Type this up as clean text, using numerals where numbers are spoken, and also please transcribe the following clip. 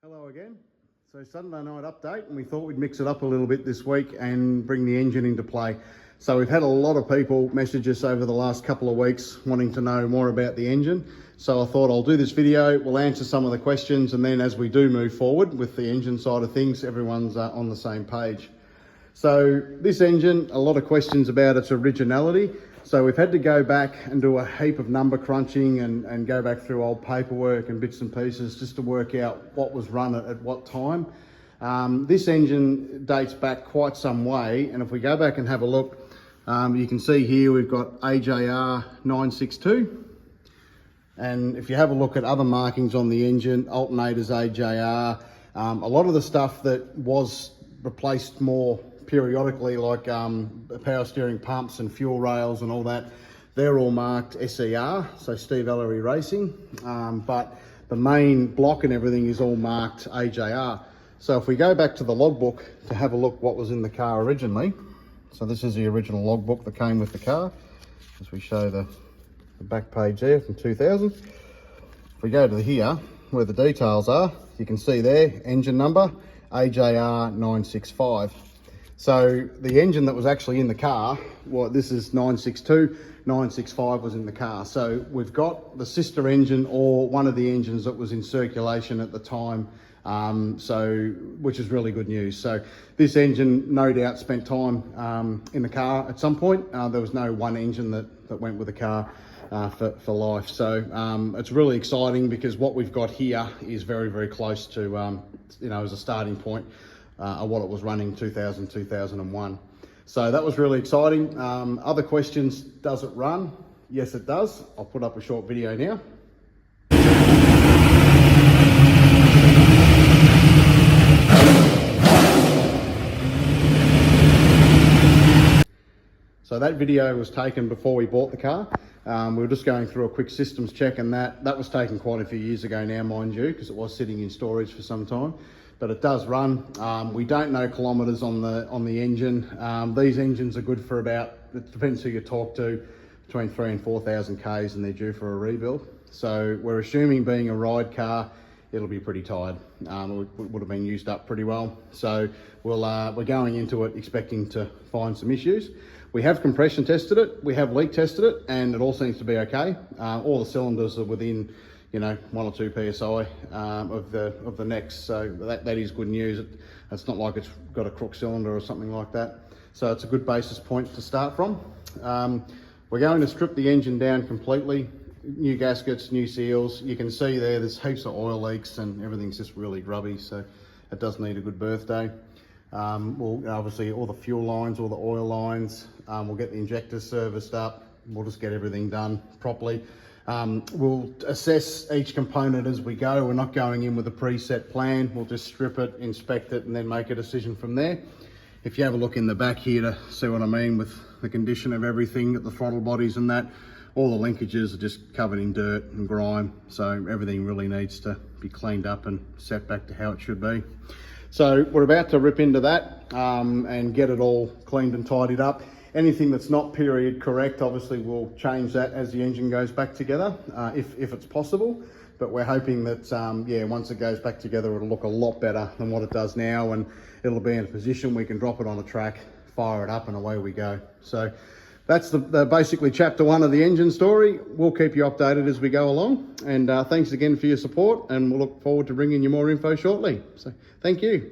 Hello again. So Sunday night update, and we thought we'd mix it up a little bit this week and bring the engine into play. So we've had a lot of people message us over the last couple of weeks wanting to know more about the engine. So I thought I'll do this video, we'll answer some of the questions, and then as we do move forward with the engine side of things, everyone's on the same page. So this engine, a lot of questions about its originality. So we've had to go back and do a heap of number crunching and go back through old paperwork and bits and pieces just to work out what was run at what time. This engine dates back quite some way, and if we go back and have a look, you can see here we've got AJR 962. And if you have a look at other markings on the engine, alternators AJR, a lot of the stuff that was replaced more periodically, like power steering pumps and fuel rails and all that, they're all marked SER, so Steve Ellery Racing, but the main block and everything is all marked AJR. So if we go back to the logbook to have a look what was in the car originally, so this is the original logbook that came with the car, as we show the back page there from 2000. If we go to here where the details are, you can see there engine number AJR 965. So the engine that was actually in the car, well, this is 962, 965 was in the car. So we've got the sister engine or one of the engines that was in circulation at the time, which is really good news. So this engine no doubt spent time in the car at some point. There was no one engine that went with the car for life. So it's really exciting because what we've got here is very, very close to, as a starting point, what it was running 2001. So that was really exciting. Other questions, does it run? Yes, it does. I'll put up a short video now. So that video was taken before we bought the car. We were just going through a quick systems check, and that was taken quite a few years ago now, mind you, because it was sitting in storage for some time. But it does run. We don't know kilometres on the engine. These engines are good for about, it depends who you talk to, between 3,000 and 4,000 Ks, and they're due for a rebuild. So we're assuming, being a ride car, it'll be pretty tired. It would have been used up pretty well. So we're going into it expecting to find some issues. We have compression tested it, we have leak tested it, and it all seems to be okay. All the cylinders are within 1 or 2 PSI of the next, so that is good news. It's not like it's got a crook cylinder or something like that. So it's a good basis point to start from. We're going to strip the engine down completely, new gaskets, new seals. You can see there's heaps of oil leaks and everything's just really grubby, so it does need a good birthday. We'll obviously all the fuel lines, all the oil lines, we'll get the injectors serviced up. We'll just get everything done properly. We'll assess each component as we go. We're not going in with a preset plan. We'll just strip it, inspect it, and then make a decision from there. If you have a look in the back here to see what I mean with the condition of everything, at the throttle bodies and that, all the linkages are just covered in dirt and grime. So everything really needs to be cleaned up and set back to how it should be. So we're about to rip into that and get it all cleaned and tidied up. Anything that's not period correct, obviously we'll change that as the engine goes back together, if it's possible. But we're hoping that, once it goes back together, it'll look a lot better than what it does now, and it'll be in a position we can drop it on a track, fire it up, and away we go. So that's the basically chapter 1 of the engine story. We'll keep you updated as we go along. And thanks again for your support, and we'll look forward to bringing you more info shortly. So thank you.